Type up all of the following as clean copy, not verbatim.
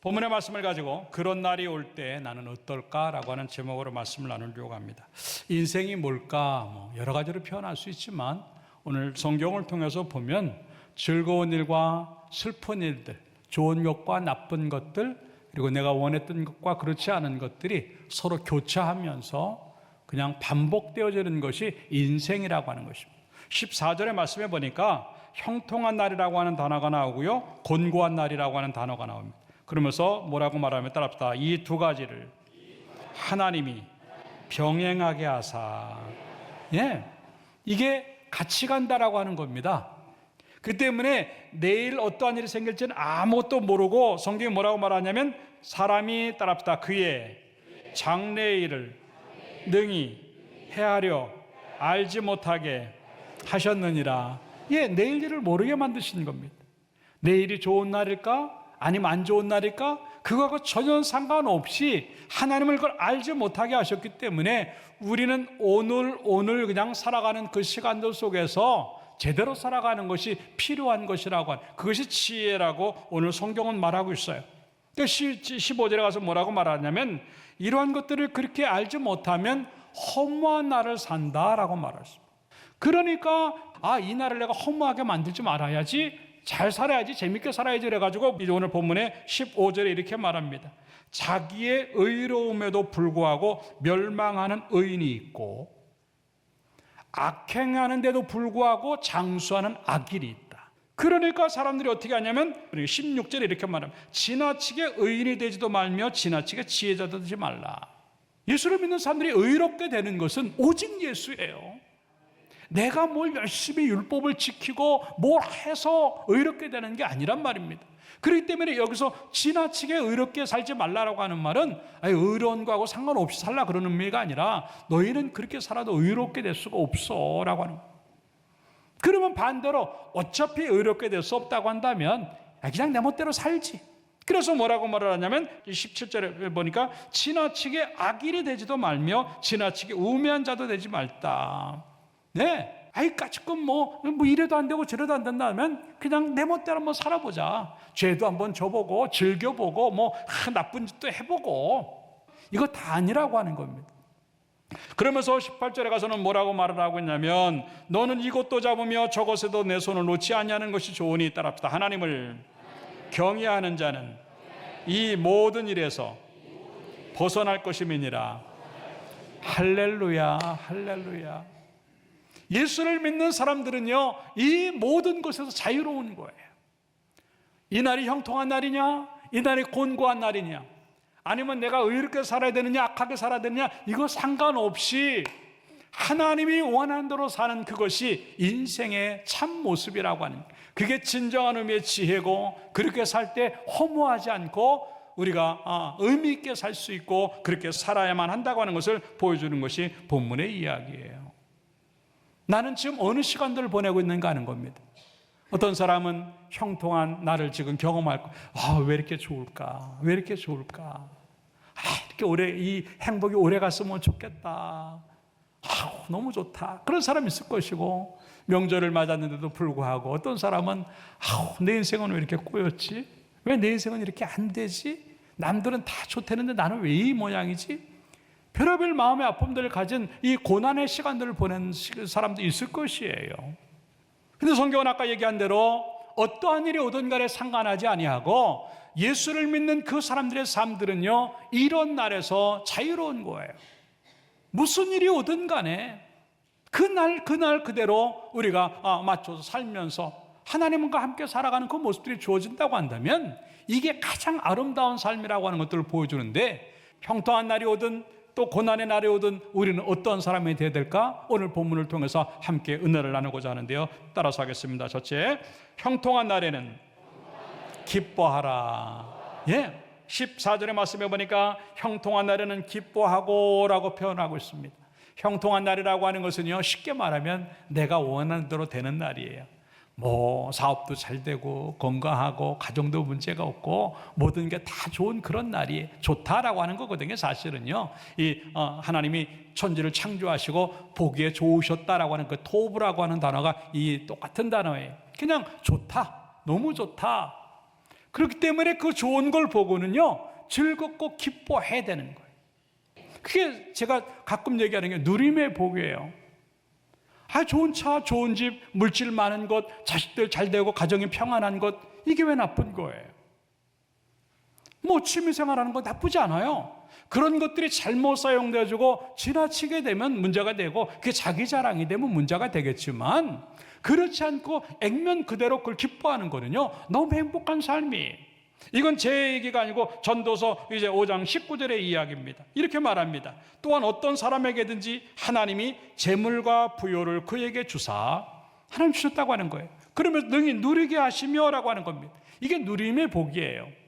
본문의 말씀을 가지고 그런 날이 올 때 나는 어떨까라고 하는 제목으로 말씀을 나누려고 합니다. 인생이 뭘까? 여러 가지로 표현할 수 있지만 오늘 성경을 통해서 보면 즐거운 일과 슬픈 일들, 좋은 것과 나쁜 것들, 그리고 내가 원했던 것과 그렇지 않은 것들이 서로 교차하면서 그냥 반복되어지는 것이 인생이라고 하는 것입니다. 14절의 말씀에 보니까 형통한 날이라고 하는 단어가 나오고요, 곤고한 날이라고 하는 단어가 나옵니다. 그러면서 뭐라고 말하면 따라합시다. 이 두 가지를 하나님이 병행하게 하사. 이게 같이 간다라고 하는 겁니다. 그 때문에 내일 어떠한 일이 생길지는 아무것도 모르고 성경이 뭐라고 말하냐면 사람이 따라합시다. 그의 장래일을 능히 헤아려 알지 못하게 하셨느니라. 내일 일을 모르게 만드신 겁니다. 내일이 좋은 날일까? 아니면 안 좋은 날일까? 그거하고 전혀 상관없이 하나님을 그걸 알지 못하게 하셨기 때문에 우리는 오늘 그냥 살아가는 그 시간들 속에서 제대로 살아가는 것이 필요한 것이라고 하는, 그것이 지혜라고 오늘 성경은 말하고 있어요. 15절에 가서 뭐라고 말하냐면 이러한 것들을 그렇게 알지 못하면 허무한 날을 산다라고 말했습니다. 그러니까 이 날을 내가 허무하게 만들지 말아야지, 잘 살아야지, 재밌게 살아야지 그래가지고 오늘 본문의 15절에 이렇게 말합니다. 자기의 의로움에도 불구하고 멸망하는 의인이 있고 악행하는데도 불구하고 장수하는 악인이 있다. 그러니까 사람들이 어떻게 하냐면 16절에 이렇게 말합니다. 지나치게 의인이 되지도 말며 지나치게 지혜자도 되지 말라. 예수를 믿는 사람들이 의롭게 되는 것은 오직 예수예요. 내가 뭘 열심히 율법을 지키고 뭘 해서 의롭게 되는 게 아니란 말입니다. 그렇기 때문에 여기서 지나치게 의롭게 살지 말라라고 하는 말은 의로운 거하고 상관없이 살라 그러는 의미가 아니라 너희는 그렇게 살아도 의롭게 될 수가 없어 라고 하는 거예요. 그러면 반대로 어차피 의롭게 될 수 없다고 한다면 그냥 내 멋대로 살지. 그래서 뭐라고 말을 하냐면 17절에 보니까 지나치게 악인이 되지도 말며 지나치게 우매한 자도 되지 말다. 까짓건 뭐 이래도 안 되고 저래도 안 된다면 그냥 내 멋대로 한번 살아보자. 죄도 한번 져보고 즐겨보고 나쁜 짓도 해보고, 이거 다 아니라고 하는 겁니다. 그러면서 18절에 가서는 뭐라고 말을 하고 있냐면 너는 이것도 잡으며 저것에도 내 손을 놓지 아니하는 것이 좋으니 따라합시다. 하나님을 경외하는 자는 이 모든 일에서 벗어날 것임이니라. 할렐루야, 할렐루야. 예수를 믿는 사람들은요, 이 모든 것에서 자유로운 거예요. 이 날이 형통한 날이냐, 이 날이 곤고한 날이냐, 아니면 내가 의롭게 살아야 되느냐 악하게 살아야 되느냐, 이거 상관없이 하나님이 원하는 대로 사는 그것이 인생의 참 모습이라고 하는 거예요. 그게 진정한 의미의 지혜고, 그렇게 살 때 허무하지 않고 우리가 의미 있게 살 수 있고 그렇게 살아야만 한다고 하는 것을 보여주는 것이 본문의 이야기예요. 나는 지금 어느 시간들을 보내고 있는가 하는 겁니다. 어떤 사람은 형통한 날을 지금 경험할 거예요. 왜 이렇게 좋을까? 왜 이렇게 좋을까? 이렇게 이 행복이 오래 갔으면 좋겠다. 너무 좋다. 그런 사람이 있을 것이고, 명절을 맞았는데도 불구하고 어떤 사람은 내 인생은 왜 이렇게 꼬였지? 왜 내 인생은 이렇게 안 되지? 남들은 다 좋다는데 나는 왜 이 모양이지? 별의별 마음의 아픔들을 가진 이 고난의 시간들을 보낸 사람도 있을 것이에요. 근데 성경은 아까 얘기한 대로 어떠한 일이 오든 간에 상관하지 아니하고 예수를 믿는 그 사람들의 삶들은요, 이런 날에서 자유로운 거예요. 무슨 일이 오든 간에 그날 그대로 우리가 맞춰서 살면서 하나님과 함께 살아가는 그 모습들이 주어진다고 한다면 이게 가장 아름다운 삶이라고 하는 것들을 보여주는데, 형통한 날이 오든 또 고난의 날이 오든 우리는 어떤 사람이 되어야 될까? 오늘 본문을 통해서 함께 은혜를 나누고자 하는데요, 따라서 하겠습니다. 첫째, 형통한 날에는 기뻐하라. 14절의 말씀에 보니까 형통한 날에는 기뻐하고 라고 표현하고 있습니다. 형통한 날이라고 하는 것은요, 쉽게 말하면 내가 원하는 대로 되는 날이에요. 사업도 잘 되고 건강하고 가정도 문제가 없고 모든 게 다 좋은 그런 날이 좋다라고 하는 거거든요. 사실은요, 하나님이 천지를 창조하시고 보기에 좋으셨다라고 하는 그 토브라고 하는 단어가 이 똑같은 단어예요. 그냥 좋다, 너무 좋다. 그렇기 때문에 그 좋은 걸 보고는요, 즐겁고 기뻐해야 되는 거예요. 그게 제가 가끔 얘기하는 게 누림의 복이에요. 좋은 차, 좋은 집, 물질 많은 것, 자식들 잘 되고 가정이 평안한 것, 이게 왜 나쁜 거예요? 뭐 취미생활하는 거 나쁘지 않아요. 그런 것들이 잘못 사용되어지고 지나치게 되면 문제가 되고 그게 자기 자랑이 되면 문제가 되겠지만, 그렇지 않고 액면 그대로 그걸 기뻐하는 거는요, 너무 행복한 삶이. 이건 제 얘기가 아니고 전도서 이제 5장 19절의 이야기입니다. 이렇게 말합니다. 또한 어떤 사람에게든지 하나님이 재물과 부요를 그에게 주사, 하나님 주셨다고 하는 거예요. 그러면 능히 누리게 하시며 라고 하는 겁니다. 이게 누림의 복이에요.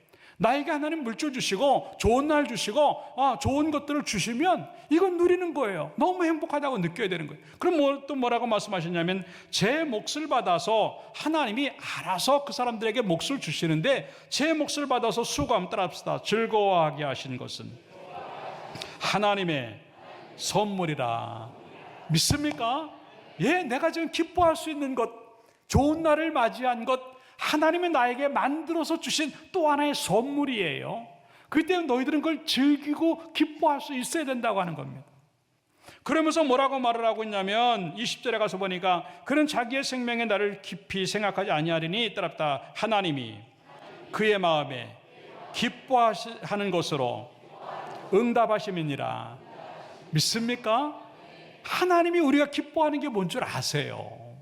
나에게 하나님 물질 주시고 좋은 날 주시고 좋은 것들을 주시면 이건 누리는 거예요. 너무 행복하다고 느껴야 되는 거예요. 그럼 또 뭐라고 말씀하셨냐면, 제 몫을 받아서 하나님이 알아서 그 사람들에게 몫을 주시는데, 제 몫을 받아서 수고함 따라합시다. 즐거워하게 하신 것은 하나님의 선물이라. 믿습니까? 예, 내가 지금 기뻐할 수 있는 것, 좋은 날을 맞이한 것, 하나님이 나에게 만들어서 주신 또 하나의 선물이에요. 그렇기 때문에 너희들은 그걸 즐기고 기뻐할 수 있어야 된다고 하는 겁니다. 그러면서 뭐라고 말을 하고 있냐면 20절에 가서 보니까, 그는 자기의 생명에 나를 깊이 생각하지 아니하리니 따랍다 하나님이 그의 마음에 기뻐하는 것으로 응답하심이니라. 믿습니까? 하나님이 우리가 기뻐하는 게 뭔 줄 아세요?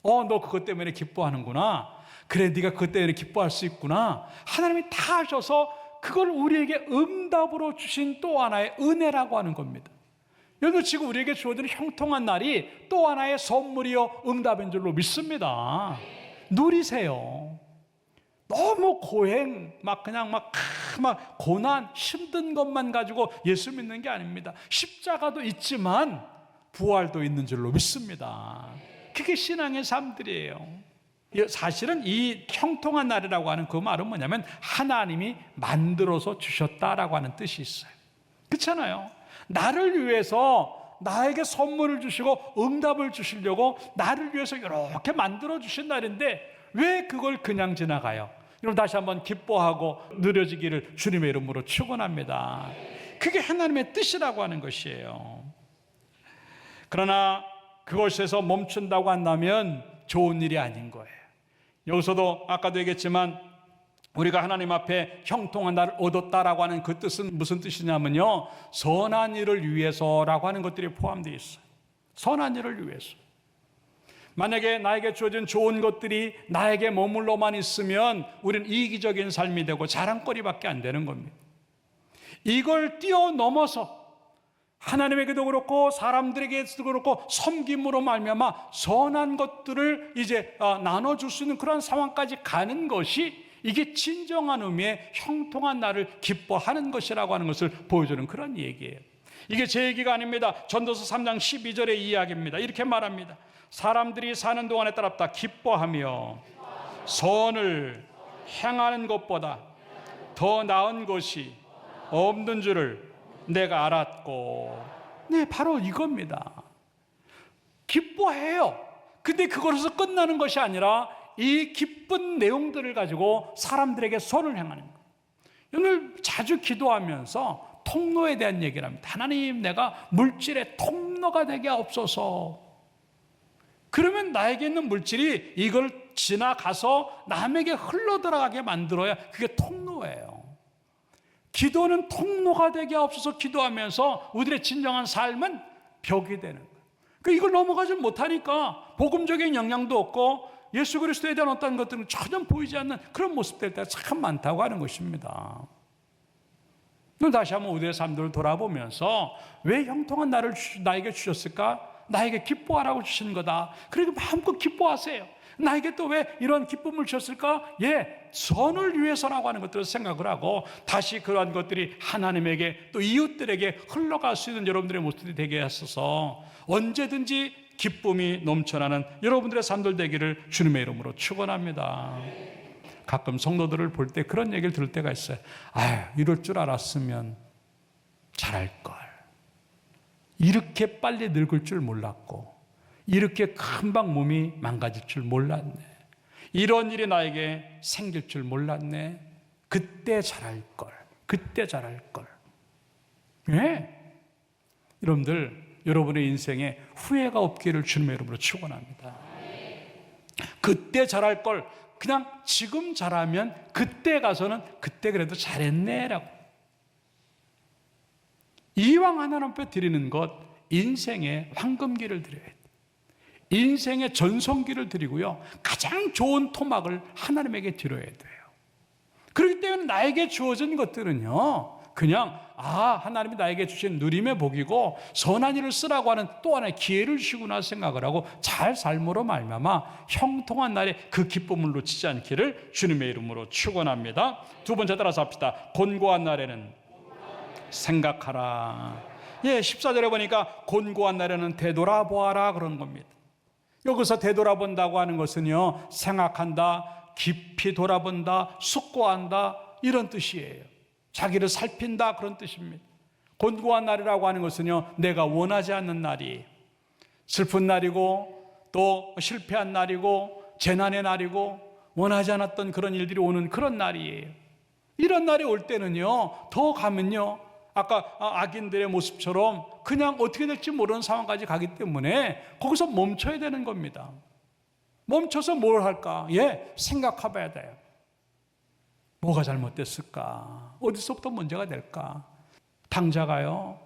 너 그것 때문에 기뻐하는구나. 그래, 네가 그것 때문에 기뻐할 수 있구나. 하나님이 다 하셔서 그걸 우리에게 응답으로 주신 또 하나의 은혜라고 하는 겁니다. 여러분, 지금 우리에게 주어지는 형통한 날이 또 하나의 선물이요 응답인 줄로 믿습니다. 누리세요. 너무 고행, 그냥 고난, 힘든 것만 가지고 예수 믿는 게 아닙니다. 십자가도 있지만 부활도 있는 줄로 믿습니다. 그게 신앙의 삶들이에요. 사실은 이 형통한 날이라고 하는 그 말은 뭐냐면, 하나님이 만들어서 주셨다라고 하는 뜻이 있어요. 그렇잖아요. 나를 위해서 나에게 선물을 주시고 응답을 주시려고 나를 위해서 이렇게 만들어 주신 날인데, 왜 그걸 그냥 지나가요? 여러분, 다시 한번 기뻐하고 누려지기를 주님의 이름으로 축원합니다. 그게 하나님의 뜻이라고 하는 것이에요. 그러나 그것에서 멈춘다고 한다면 좋은 일이 아닌 거예요. 여기서도 아까도 얘기했지만, 우리가 하나님 앞에 형통한 날을 얻었다라고 하는 그 뜻은 무슨 뜻이냐면요, 선한 일을 위해서라고 하는 것들이 포함되어 있어요. 선한 일을 위해서. 만약에 나에게 주어진 좋은 것들이 나에게 머물러만 있으면 우리는 이기적인 삶이 되고 자랑거리밖에 안 되는 겁니다. 이걸 뛰어넘어서 하나님에게도 그렇고 사람들에게도 그렇고 섬김으로 말미암아 선한 것들을 이제 나눠줄 수 있는 그런 상황까지 가는 것이, 이게 진정한 의미의 형통한 날을 기뻐하는 것이라고 하는 것을 보여주는 그런 얘기예요. 이게 제 얘기가 아닙니다. 전도서 3장 12절의 이야기입니다. 이렇게 말합니다. 사람들이 사는 동안에 따랍다 기뻐하며 선을 행하는 것보다 더 나은 것이 없는 줄을 내가 알았고. 네, 바로 이겁니다. 기뻐해요. 근데 그것에서 끝나는 것이 아니라 이 기쁜 내용들을 가지고 사람들에게 선을 행하는 거예요. 오늘 자주 기도하면서 통로에 대한 얘기를 합니다. 하나님, 내가 물질의 통로가 되게 없어서. 그러면 나에게 있는 물질이 이걸 지나가서 남에게 흘러들어가게 만들어야 그게 통로예요. 기도는 통로가 되게 없어서 기도하면서 우리의 진정한 삶은 벽이 되는 거예요. 그러니까 이걸 넘어가지 못하니까 복음적인 영향도 없고 예수 그리스도에 대한 어떤 것들은 전혀 보이지 않는 그런 모습들 때가 참 많다고 하는 것입니다. 다시 한번 우리의 삶들을 돌아보면서 왜 형통한 날을 나에게 주셨을까? 나에게 기뻐하라고 주신 거다. 그러니까 마음껏 기뻐하세요. 나에게 또 왜 이런 기쁨을 주셨을까? 선을 위해서라고 하는 것들을 생각을 하고 다시 그러한 것들이 하나님에게 또 이웃들에게 흘러갈 수 있는 여러분들의 모습이 되게 하셔서 언제든지 기쁨이 넘쳐나는 여러분들의 삶들 되기를 주님의 이름으로 축원합니다. 가끔 성도들을 볼 때 그런 얘기를 들을 때가 있어요. 이럴 줄 알았으면 잘할걸. 이렇게 빨리 늙을 줄 몰랐고 이렇게 금방 몸이 망가질 줄 몰랐네. 이런 일이 나에게 생길 줄 몰랐네. 그때 잘할 걸. 그때 잘할 걸. 예. 여러분들, 여러분의 인생에 후회가 없기를 주님의 이름으로 축원합니다. 그때 잘할 걸 그냥 지금 잘하면 그때 가서는 그때 그래도 잘했네라고. 이왕 하나님 앞에 드리는 것, 인생의 황금기를 드려야 돼요. 인생의 전성기를 드리고요, 가장 좋은 토막을 하나님에게 드려야 돼요. 그렇기 때문에 나에게 주어진 것들은요, 그냥 하나님이 나에게 주신 누림의 복이고 선한 일을 쓰라고 하는 또 하나의 기회를 주시구나 생각을 하고 잘 삶으로 말미암아 형통한 날에 그 기쁨을 놓치지 않기를 주님의 이름으로 축원합니다. 두 번째 따라서 합시다. 곤고한 날에는 생각하라. 14절에 보니까 곤고한 날에는 되돌아보아라 그런 겁니다. 여기서 되돌아본다고 하는 것은요, 생각한다, 깊이 돌아본다, 숙고한다 이런 뜻이에요. 자기를 살핀다 그런 뜻입니다. 곤고한 날이라고 하는 것은요, 내가 원하지 않는 날이, 슬픈 날이고 또 실패한 날이고 재난의 날이고 원하지 않았던 그런 일들이 오는 그런 날이에요. 이런 날이 올 때는요, 더 가면요, 아까 악인들의 모습처럼 그냥 어떻게 될지 모르는 상황까지 가기 때문에 거기서 멈춰야 되는 겁니다. 멈춰서 뭘 할까? 생각해 봐야 돼요. 뭐가 잘못됐을까? 어디서부터 문제가 될까? 당자가요,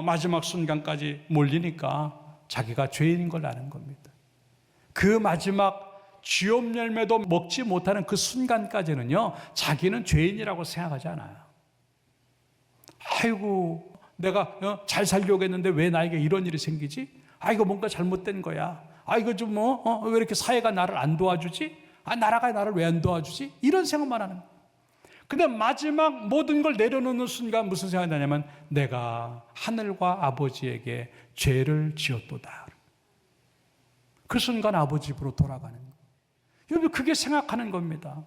마지막 순간까지 몰리니까 자기가 죄인인 걸 아는 겁니다. 그 마지막 쥐업 열매도 먹지 못하는 그 순간까지는요, 자기는 죄인이라고 생각하지 않아요. 아이고, 내가 잘 살려고 했는데 왜 나에게 이런 일이 생기지? 이거 뭔가 잘못된 거야. 이거 좀 왜 이렇게 사회가 나를 안 도와주지? 나라가 나를 왜 안 도와주지? 이런 생각만 하는 거예요. 근데 마지막 모든 걸 내려놓는 순간 무슨 생각이 나냐면 내가 하늘과 아버지에게 죄를 지었도다. 그 순간 아버지 집으로 돌아가는 거예요. 여러분, 그게 생각하는 겁니다.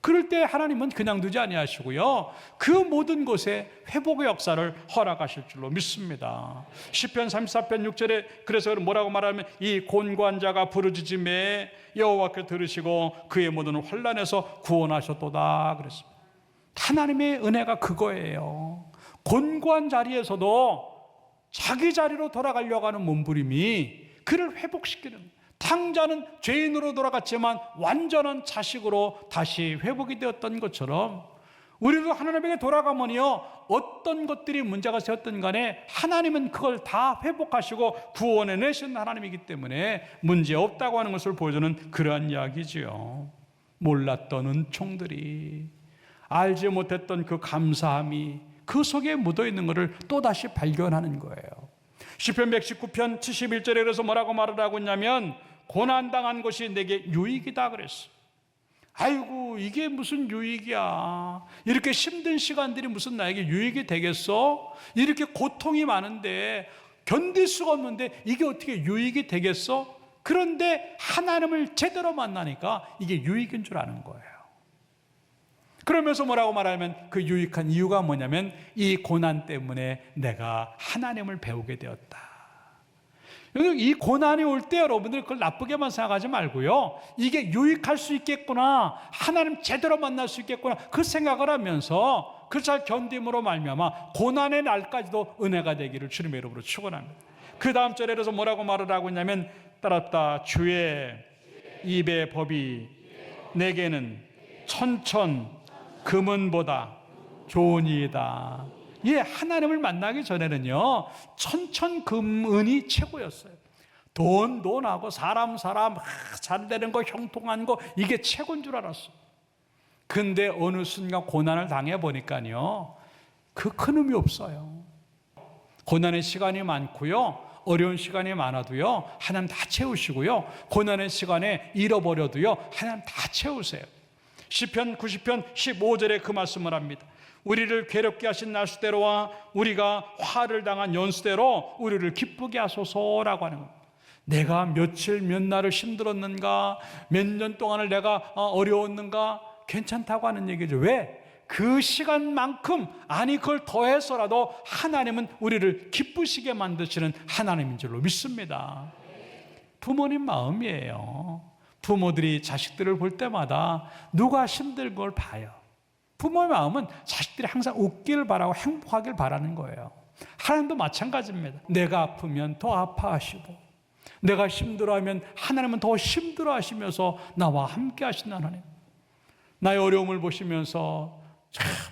그럴 때 하나님은 그냥 두지 아니하시고요, 그 모든 것에 회복의 역사를 허락하실 줄로 믿습니다. 시편 34편 6절에 그래서 뭐라고 말하면 이 곤고한 자가 부르짖음에 여호와께 들으시고 그의 모든 환난에서 구원하셨도다 그랬습니다. 하나님의 은혜가 그거예요. 곤고한 자리에서도 자기 자리로 돌아가려고 하는 몸부림이 그를 회복시키는 거예요. 탕자는 죄인으로 돌아갔지만 완전한 자식으로 다시 회복이 되었던 것처럼 우리도 하나님에게 돌아가면요, 어떤 것들이 문제가 되었든 간에 하나님은 그걸 다 회복하시고 구원해내신 하나님이기 때문에 문제없다고 하는 것을 보여주는 그러한 이야기지요. 몰랐던 은총들이, 알지 못했던 그 감사함이 그 속에 묻어있는 것을 또다시 발견하는 거예요. 시편 119편 71절에 그래서 뭐라고 말을 하고 있냐면 고난당한 것이 내게 유익이다 그랬어. 아이고, 이게 무슨 유익이야. 이렇게 힘든 시간들이 무슨 나에게 유익이 되겠어? 이렇게 고통이 많은데 견딜 수가 없는데 이게 어떻게 유익이 되겠어? 그런데 하나님을 제대로 만나니까 이게 유익인 줄 아는 거예요. 그러면서 뭐라고 말하면 그 유익한 이유가 뭐냐면 이 고난 때문에 내가 하나님을 배우게 되었다. 이 고난이 올 때 여러분들 그걸 나쁘게만 생각하지 말고요, 이게 유익할 수 있겠구나, 하나님 제대로 만날 수 있겠구나, 그 생각을 하면서 그 잘 견딤으로 말미암아 고난의 날까지도 은혜가 되기를 주님의 이름으로 축원합니다. 그 다음 절에 그래서 뭐라고 말을 하고 있냐면 따랐다 주의 입의 법이 내게는 천천 금은보다 좋으니이다. 하나님을 만나기 전에는요, 천천금은이 최고였어요. 돈하고 사람 잘 되는 거, 형통한 거, 이게 최고인 줄 알았어. 근데 어느 순간 고난을 당해보니까요, 그 큰 의미 없어요. 고난의 시간이 많고요, 어려운 시간이 많아도요, 하나님 다 채우시고요, 고난의 시간에 잃어버려도요, 하나님 다 채우세요. 시편 90편 15절에 그 말씀을 합니다. 우리를 괴롭게 하신 날수대로와 우리가 화를 당한 연수대로 우리를 기쁘게 하소서라고 하는 겁니다. 내가 며칠 몇 날을 힘들었는가, 몇 년 동안을 내가 어려웠는가, 괜찮다고 하는 얘기죠. 왜? 그 시간만큼, 아니 그걸 더해서라도 하나님은 우리를 기쁘시게 만드시는 하나님인 줄로 믿습니다. 부모님 마음이에요. 부모들이 자식들을 볼 때마다 누가 힘든 걸 봐요. 부모의 마음은 자식들이 항상 웃기를 바라고 행복하길 바라는 거예요. 하나님도 마찬가지입니다. 내가 아프면 더 아파하시고, 내가 힘들어하면 하나님은 더 힘들어하시면서 나와 함께 하시는 하나님. 나의 어려움을 보시면서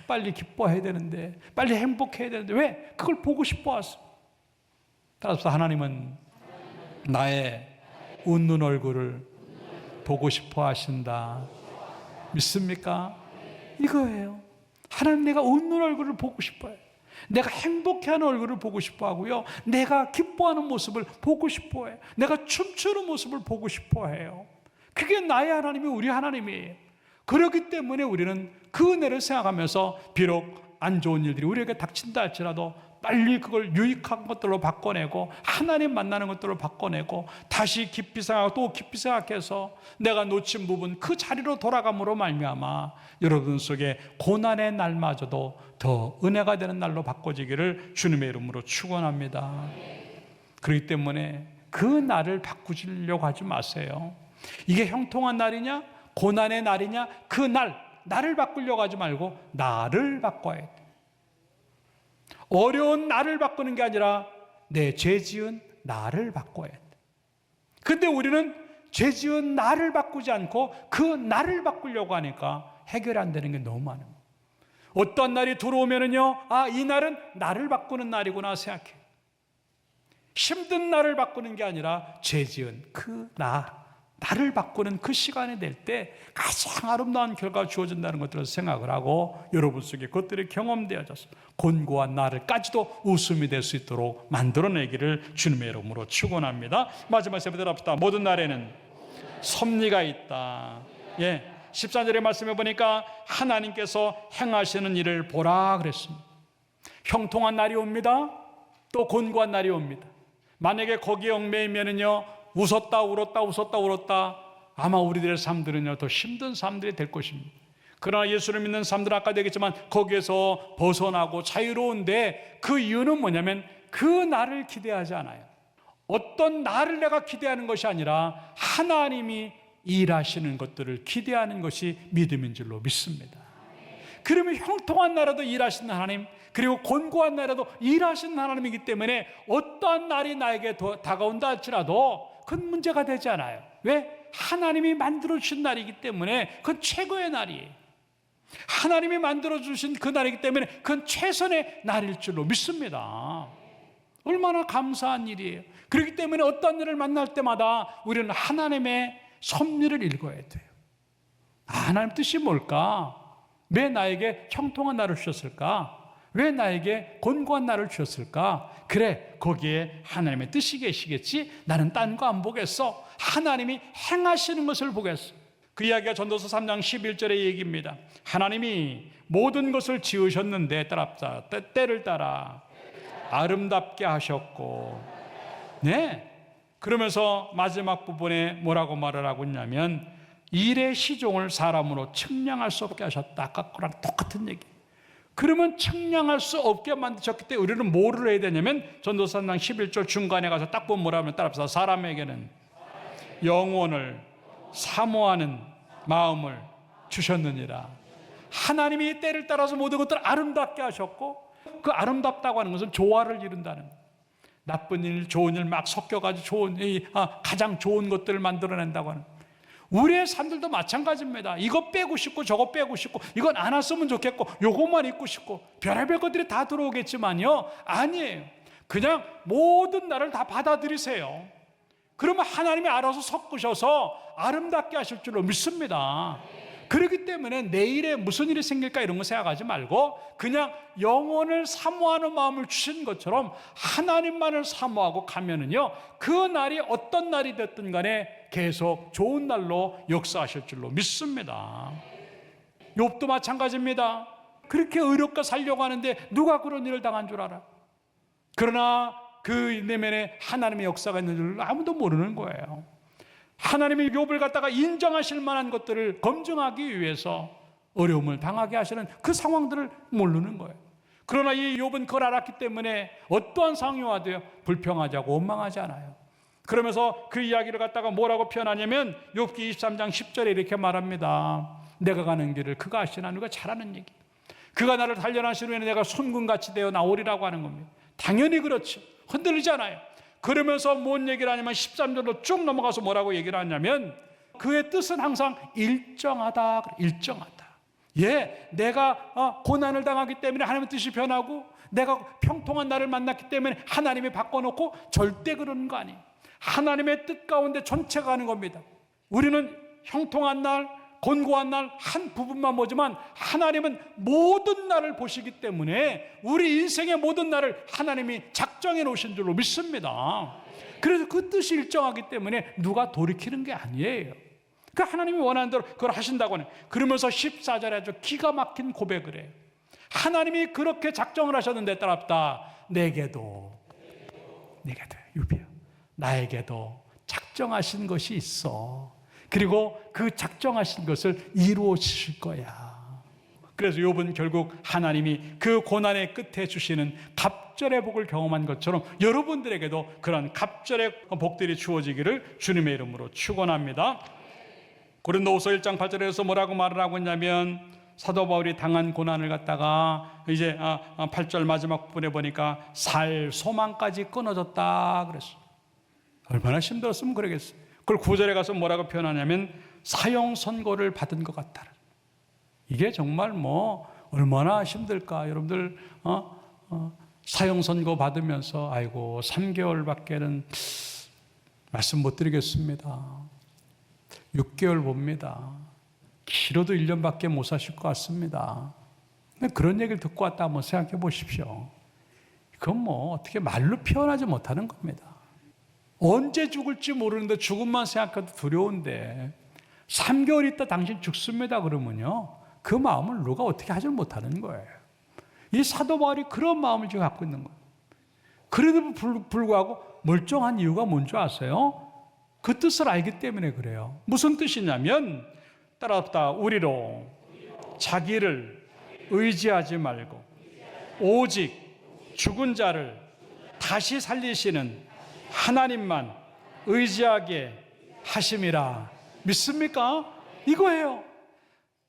빨리 기뻐해야 되는데, 빨리 행복해야 되는데 왜? 그걸 보고 싶어 하세요. 따라서 하나님은 나의 웃는 얼굴을 보고 싶어 하신다. 믿습니까? 이거예요. 하나님, 내가 웃는 얼굴을 보고 싶어요. 내가 행복해하는 얼굴을 보고 싶어 하고요, 내가 기뻐하는 모습을 보고 싶어 해요. 내가 춤추는 모습을 보고 싶어 해요. 그게 나의 하나님이 우리 하나님이에요. 그렇기 때문에 우리는 그 은혜를 생각하면서 비록 안 좋은 일들이 우리에게 닥친다 할지라도 빨리 그걸 유익한 것들로 바꿔내고 하나님 만나는 것들로 바꿔내고 다시 깊이 생각하고 또 깊이 생각해서 내가 놓친 부분 그 자리로 돌아감으로 말미암아 여러분 속에 고난의 날마저도 더 은혜가 되는 날로 바꿔지기를 주님의 이름으로 축원합니다. 그렇기 때문에 그 날을 바꾸시려고 하지 마세요. 이게 형통한 날이냐 고난의 날이냐, 그 나를 바꾸려고 하지 말고 나를 바꿔야 돼. 어려운 나를 바꾸는 게 아니라 내 죄 지은 나를 바꿔야 돼. 근데 우리는 죄 지은 나를 바꾸지 않고 그 나를 바꾸려고 하니까 해결이 안 되는 게 너무 많아요. 어떤 날이 들어오면은요, 이 날은 나를 바꾸는 날이구나 생각해. 힘든 나를 바꾸는 게 아니라 죄 지은 그 나를 바꾸는 그 시간이 될 때 가장 아름다운 결과가 주어진다는 것들을 생각을 하고 여러분 속에 그것들이 경험되어져서 곤고한 나를까지도 웃음이 될 수 있도록 만들어내기를 주님의 이름으로 축원합니다. 마지막 세 번째 합시다. 모든 날에는 섭리가 있다. 14절의 말씀해 보니까 하나님께서 행하시는 일을 보라 그랬습니다. 형통한 날이 옵니다. 또 곤고한 날이 옵니다. 만약에 거기에 얽매이면은요, 웃었다 울었다 아마 우리들의 삶들은요 더 힘든 삶들이 될 것입니다. 그러나 예수를 믿는 사람들은 아까도 얘기했지만 거기에서 벗어나고 자유로운데 그 이유는 뭐냐면 그 날을 기대하지 않아요. 어떤 날을 내가 기대하는 것이 아니라 하나님이 일하시는 것들을 기대하는 것이 믿음인 줄로 믿습니다. 그러면 형통한 날에도 일하시는 하나님, 그리고 곤고한 날에도 일하시는 하나님이기 때문에 어떠한 날이 나에게 다가온다 할지라도 그건 문제가 되지 않아요. 왜? 하나님이 만들어주신 날이기 때문에 그건 최고의 날이에요. 하나님이 만들어주신 그 날이기 때문에 그건 최선의 날일 줄로 믿습니다. 얼마나 감사한 일이에요. 그렇기 때문에 어떤 일을 만날 때마다 우리는 하나님의 섭리를 읽어야 돼요. 하나님 뜻이 뭘까? 왜 나에게 형통한 날을 주셨을까? 왜 나에게 곤고한 날을 주셨을까? 그래, 거기에 하나님의 뜻이 계시겠지? 나는 딴 거 안 보겠어. 하나님이 행하시는 것을 보겠어. 그 이야기가 전도서 3장 11절의 얘기입니다. 하나님이 모든 것을 지으셨는데 때를 따라 아름답게 하셨고, 그러면서 마지막 부분에 뭐라고 말을 하고 있냐면 일의 시종을 사람으로 측량할 수 없게 하셨다. 아까 거랑 똑같은 얘기. 그러면 측량할 수 없게 만드셨기 때문에 우리는 뭐를 해야 되냐면 전도서 3장 11절 중간에 가서 딱 보면 뭐라 하면 따라서 사람에게는 영혼을 사모하는 마음을 주셨느니라. 하나님이 때를 따라서 모든 것들을 아름답게 하셨고, 그 아름답다고 하는 것은 조화를 이룬다는 거예요. 나쁜 일, 좋은 일 막 섞여가지고 가장 좋은 것들을 만들어낸다고 하는 거예요. 우리의 삶들도 마찬가지입니다. 이거 빼고 싶고 저거 빼고 싶고 이건 안 왔으면 좋겠고 요것만 입고 싶고 별의별 것들이 다 들어오겠지만요, 아니에요. 그냥 모든 날을 다 받아들이세요. 그러면 하나님이 알아서 섞으셔서 아름답게 하실 줄로 믿습니다. 그렇기 때문에 내일에 무슨 일이 생길까 이런 거 생각하지 말고 그냥 영혼을 사모하는 마음을 주신 것처럼 하나님만을 사모하고 가면은요, 그 날이 어떤 날이 됐든 간에 계속 좋은 날로 역사하실 줄로 믿습니다. 욥도 마찬가지입니다. 그렇게 의롭게 살려고 하는데 누가 그런 일을 당한 줄 알아? 그러나 그 내면에 하나님의 역사가 있는 줄 아무도 모르는 거예요. 하나님이 욥을 갖다가 인정하실 만한 것들을 검증하기 위해서 어려움을 당하게 하시는 그 상황들을 모르는 거예요. 그러나 이 욥은 그걸 알았기 때문에 어떠한 상황이 와도요 불평하지 않고 원망하지 않아요. 그러면서 그 이야기를 갖다가 뭐라고 표현하냐면 욥기 23장 10절에 이렇게 말합니다. 내가 가는 길을 그가 아시나. 누가 잘 아는 얘기. 그가 나를 단련하시는 후에는 내가 손군같이 되어 나오리라고 하는 겁니다. 당연히 그렇죠. 흔들리지 않아요. 그러면서 뭔 얘기를 하냐면 13절로 쭉 넘어가서 뭐라고 얘기를 하냐면 그의 뜻은 항상 일정하다. 일정하다. 예, 내가 고난을 당하기 때문에 하나님의 뜻이 변하고 내가 평통한 날을 만났기 때문에 하나님이 바꿔놓고 절대 그러는 거 아니에요. 하나님의 뜻 가운데 전체가 가는 겁니다. 우리는 형통한 날, 곤고한 날 한 부분만 보지만 하나님은 모든 날을 보시기 때문에 우리 인생의 모든 날을 하나님이 작정해 놓으신 줄로 믿습니다. 그래서 그 뜻이 일정하기 때문에 누가 돌이키는 게 아니에요. 그 하나님이 원하는 대로 그걸 하신다고 하네. 그러면서 14절에 아주 기가 막힌 고백을 해요. 하나님이 그렇게 작정을 하셨는데 따랍다. 내게도 유비야, 나에게도 작정하신 것이 있어. 그리고 그 작정하신 것을 이루어 주실 거야. 그래서 욥은 결국 하나님이 그 고난의 끝에 주시는 갑절의 복을 경험한 것처럼 여러분들에게도 그런 갑절의 복들이 주어지기를 주님의 이름으로 축원합니다. 고린도후서 1장 8절에서 뭐라고 말을 하고 있냐면 사도 바울이 당한 고난을 갖다가 이제 8절 마지막 부분에 보니까 살 소망까지 끊어졌다 그랬어요. 얼마나 힘들었으면 그러겠어요. 그걸 9절에 가서 뭐라고 표현하냐면 사형 선고를 받은 것 같다. 이게 정말 얼마나 힘들까. 여러분들 사형 선고 받으면서 아이고 3개월밖에는 말씀 못 드리겠습니다. 6개월 봅니다. 길어도 1년밖에 못 사실 것 같습니다. 그런 얘기를 듣고 왔다 한번 생각해 보십시오. 그건 어떻게 말로 표현하지 못하는 겁니다. 언제 죽을지 모르는데 죽음만 생각해도 두려운데 3개월 있다 당신 죽습니다 그러면요, 그 마음을 누가 어떻게 하지 못하는 거예요. 이 사도 바울이 그런 마음을 지금 갖고 있는 거예요. 그래도 불구하고 멀쩡한 이유가 뭔지 아세요? 그 뜻을 알기 때문에 그래요. 무슨 뜻이냐면 따라합다. 우리로 자기를 의지하지 말고 오직 죽은 자를 다시 살리시는 하나님만 의지하게 하심이라. 믿습니까? 이거예요.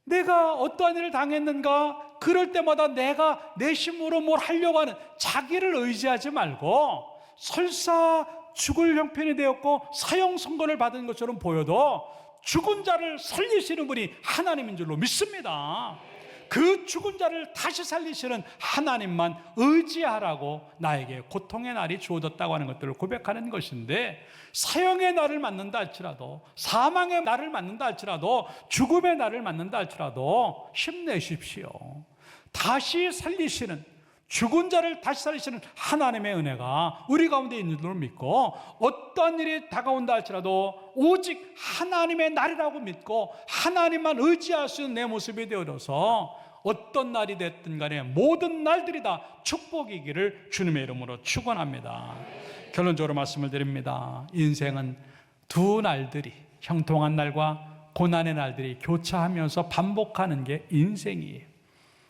내가 어떠한 일을 당했는가 그럴 때마다 내가 내 힘으로 뭘 하려고 하는 자기를 의지하지 말고 설사 죽을 형편이 되었고 사형 선고를 받은 것처럼 보여도 죽은 자를 살리시는 분이 하나님인 줄로 믿습니다. 그 죽은 자를 다시 살리시는 하나님만 의지하라고 나에게 고통의 날이 주어졌다고 하는 것들을 고백하는 것인데, 사형의 날을 맞는다 할지라도, 사망의 날을 맞는다 할지라도, 죽음의 날을 맞는다 할지라도 힘내십시오. 다시 살리시는, 죽은 자를 다시 살리시는 하나님의 은혜가 우리 가운데 있는 줄 믿고, 어떤 일이 다가온다 할지라도 오직 하나님의 날이라고 믿고 하나님만 의지할 수 있는 내 모습이 되어서 어떤 날이 됐든 간에 모든 날들이 다 축복이기를 주님의 이름으로 축원합니다. 결론적으로 말씀을 드립니다. 인생은 두 날들이, 형통한 날과 고난의 날들이 교차하면서 반복하는 게 인생이에요.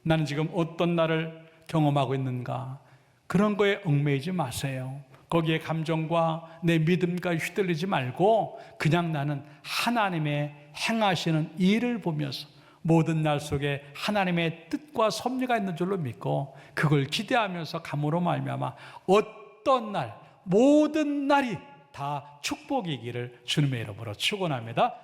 나는 지금 어떤 날을 경험하고 있는가, 그런 거에 얽매이지 마세요. 거기에 감정과 내 믿음과 휘둘리지 말고 그냥 나는 하나님의 행하시는 일을 보면서 모든 날 속에 하나님의 뜻과 섭리가 있는 줄로 믿고 그걸 기대하면서 감으로 말미암아 어떤 날, 모든 날이 다 축복이기를 주님의 이름으로 축원합니다.